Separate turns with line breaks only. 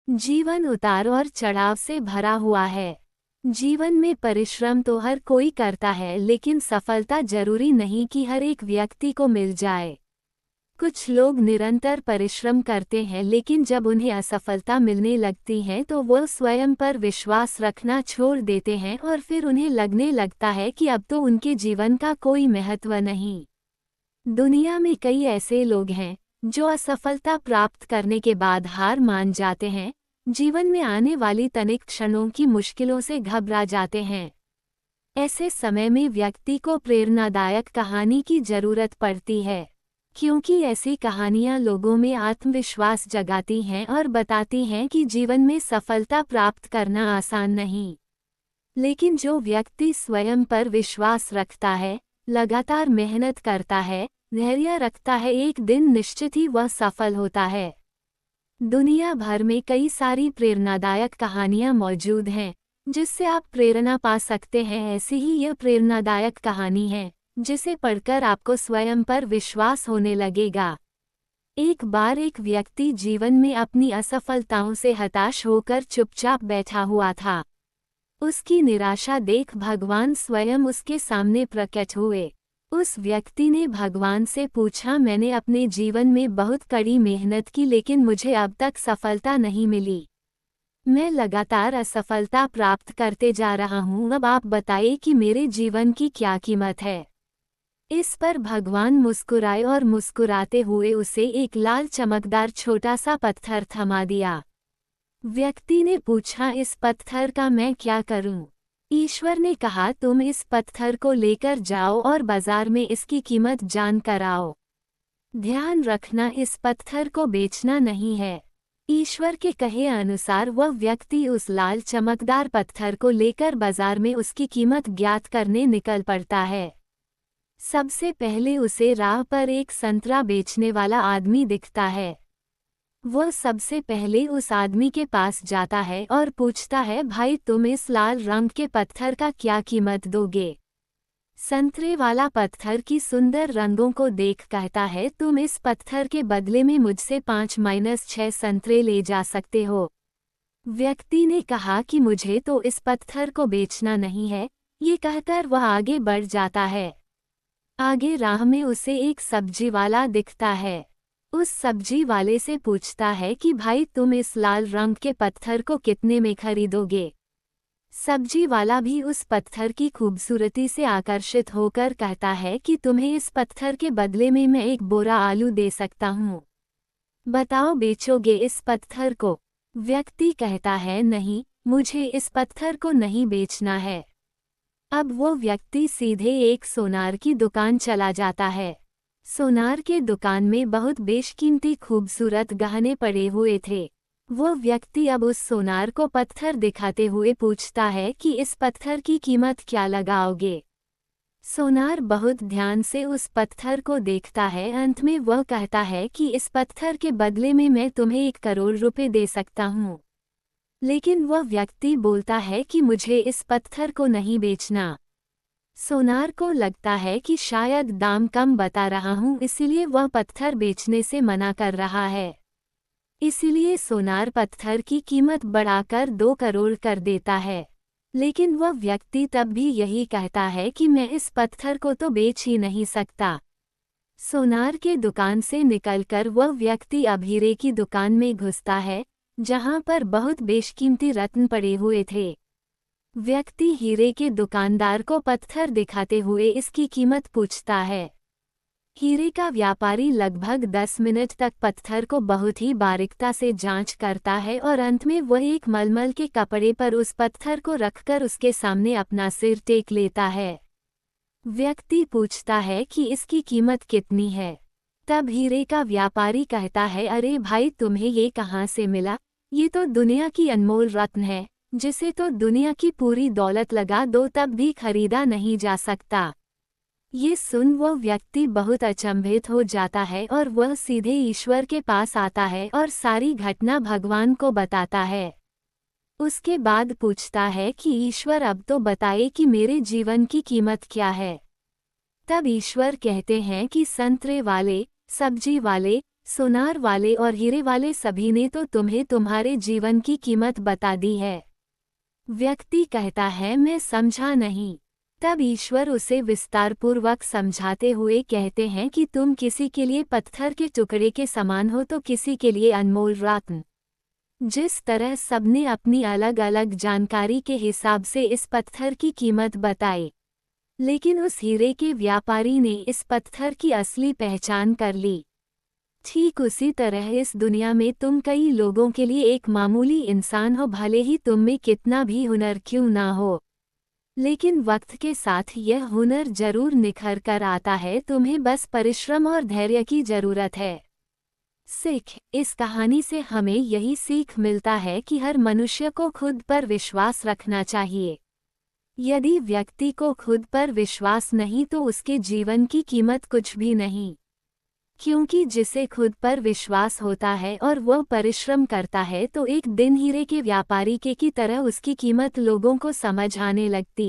जीवन उतार और चढ़ाव से भरा हुआ है। जीवन में परिश्रम तो हर कोई करता है, लेकिन सफलता जरूरी नहीं कि हर एक व्यक्ति को मिल जाए। कुछ लोग निरंतर परिश्रम करते हैं, लेकिन जब उन्हें असफलता मिलने लगती है तो वो स्वयं पर विश्वास रखना छोड़ देते हैं और फिर उन्हें लगने लगता है कि अब तो उनके जीवन का कोई महत्व नहीं। दुनिया में कई ऐसे लोग हैं जो असफलता प्राप्त करने के बाद हार मान जाते हैं, जीवन में आने वाली तनिक क्षणों की मुश्किलों से घबरा जाते हैं। ऐसे समय में व्यक्ति को प्रेरणादायक कहानी की जरूरत पड़ती है, क्योंकि ऐसी कहानियां लोगों में आत्मविश्वास जगाती हैं और बताती हैं कि जीवन में सफलता प्राप्त करना आसान नहीं। लेकिन जो व्यक्ति स्वयं पर विश्वास रखता है, लगातार मेहनत करता है, धैर्य रखता है, एक दिन निश्चित ही वह सफल होता है। दुनिया भर में कई सारी प्रेरणादायक कहानियां मौजूद हैं जिससे आप प्रेरणा पा सकते हैं। ऐसी ही यह प्रेरणादायक कहानी है जिसे पढ़कर आपको स्वयं पर विश्वास होने लगेगा। एक बार एक व्यक्ति जीवन में अपनी असफलताओं से हताश होकर चुपचाप बैठा हुआ था। उसकी निराशा देख भगवान स्वयं उसके सामने प्रकट हुए। उस व्यक्ति ने भगवान से पूछा, मैंने अपने जीवन में बहुत कड़ी मेहनत की, लेकिन मुझे अब तक सफलता नहीं मिली। मैं लगातार असफलता प्राप्त करते जा रहा हूँ। अब आप बताइए कि मेरे जीवन की क्या कीमत है। इस पर भगवान मुस्कुराए और मुस्कुराते हुए उसे एक लाल चमकदार छोटा सा पत्थर थमा दिया। व्यक्ति ने पूछा, इस पत्थर का मैं क्या करूं? ईश्वर ने कहा, तुम इस पत्थर को लेकर जाओ और बाजार में इसकी कीमत जान कर आओ। ध्यान रखना, इस पत्थर को बेचना नहीं है। ईश्वर के कहे अनुसार वह व्यक्ति उस लाल चमकदार पत्थर को लेकर बाजार में उसकी कीमत ज्ञात करने निकल पड़ता है। सबसे पहले उसे राह पर एक संतरा बेचने वाला आदमी दिखता है। वह सबसे पहले उस आदमी के पास जाता है और पूछता है, भाई तुम इस लाल रंग के पत्थर का क्या कीमत दोगे? संतरे वाला पत्थर की सुंदर रंगों को देख कहता है, तुम इस पत्थर के बदले में मुझसे 5-6 संतरे ले जा सकते हो। व्यक्ति ने कहा कि मुझे तो इस पत्थर को बेचना नहीं है। ये कहकर वह आगे बढ़ जाता है। आगे राह में उसे एक सब्जी वाला दिखता है। उस सब्जी वाले से पूछता है कि भाई तुम इस लाल रंग के पत्थर को कितने में खरीदोगे? सब्जी वाला भी उस पत्थर की खूबसूरती से आकर्षित होकर कहता है कि तुम्हें इस पत्थर के बदले में मैं एक बोरा आलू दे सकता हूँ। बताओ, बेचोगे इस पत्थर को? व्यक्ति कहता है, नहीं, मुझे इस पत्थर को नहीं बेचना है। अब वो व्यक्ति सीधे एक सोनार की दुकान चला जाता है। सोनार के दुकान में बहुत बेशकीमती खूबसूरत गहने पड़े हुए थे। वो व्यक्ति अब उस सोनार को पत्थर दिखाते हुए पूछता है कि इस पत्थर की कीमत क्या लगाओगे? सोनार बहुत ध्यान से उस पत्थर को देखता है। अंत में वह कहता है कि इस पत्थर के बदले में मैं तुम्हें 1 करोड़ रुपए दे सकता हूँ। लेकिन वह व्यक्ति बोलता है कि मुझे इस पत्थर को नहीं बेचना। सोनार को लगता है कि शायद दाम कम बता रहा हूँ, इसलिए वह पत्थर बेचने से मना कर रहा है। इसलिए सोनार पत्थर की कीमत बढ़ाकर 2 करोड़ कर देता है। लेकिन वह व्यक्ति तब भी यही कहता है कि मैं इस पत्थर को तो बेच ही नहीं सकता। सोनार के दुकान से निकलकर वह व्यक्ति अब हीरे की दुकान में घुसता है, जहां पर बहुत बेशकीमती रत्न पड़े हुए थे। व्यक्ति हीरे के दुकानदार को पत्थर दिखाते हुए इसकी कीमत पूछता है। हीरे का व्यापारी लगभग 10 मिनट तक पत्थर को बहुत ही बारीकता से जांच करता है और अंत में वह एक मलमल के कपड़े पर उस पत्थर को रखकर उसके सामने अपना सिर टेक लेता है। व्यक्ति पूछता है कि इसकी कीमत कितनी है? तब हीरे का व्यापारी कहता है, अरे भाई, तुम्हें ये कहाँ से मिला? ये तो दुनिया की अनमोल रत्न है, जिसे तो दुनिया की पूरी दौलत लगा दो तब भी खरीदा नहीं जा सकता। ये सुन वो व्यक्ति बहुत अचंभित हो जाता है और वह सीधे ईश्वर के पास आता है और सारी घटना भगवान को बताता है। उसके बाद पूछता है कि ईश्वर, अब तो बताए कि मेरे जीवन की कीमत क्या है? तब ईश्वर कहते हैं कि संतरे वाले, सब्जी वाले, सोनार वाले और हीरे वाले सभी ने तो तुम्हें तुम्हारे जीवन की कीमत बता दी है। व्यक्ति कहता है मैं समझा नहीं। तब ईश्वर उसे विस्तारपूर्वक समझाते हुए कहते हैं कि तुम किसी के लिए पत्थर के टुकड़े के समान हो तो किसी के लिए अनमोल रत्न। जिस तरह सबने अपनी अलग अलग जानकारी के हिसाब से इस पत्थर की कीमत बताई, लेकिन उस हीरे के व्यापारी ने इस पत्थर की असली पहचान कर ली। ठीक उसी तरह इस दुनिया में तुम कई लोगों के लिए एक मामूली इंसान हो, भले ही तुम में कितना भी हुनर क्यों ना हो, लेकिन वक्त के साथ यह हुनर जरूर निखर कर आता है। तुम्हें बस परिश्रम और धैर्य की जरूरत है। सीख, इस कहानी से हमें यही सीख मिलता है कि हर मनुष्य को खुद पर विश्वास रखना चाहिए। यदि व्यक्ति को खुद पर विश्वास नहीं तो उसके जीवन की कीमत कुछ भी नहीं, क्योंकि जिसे खुद पर विश्वास होता है और वह परिश्रम करता है तो एक दिन हीरे के व्यापारी के की तरह उसकी कीमत लोगों को समझ आने लगती।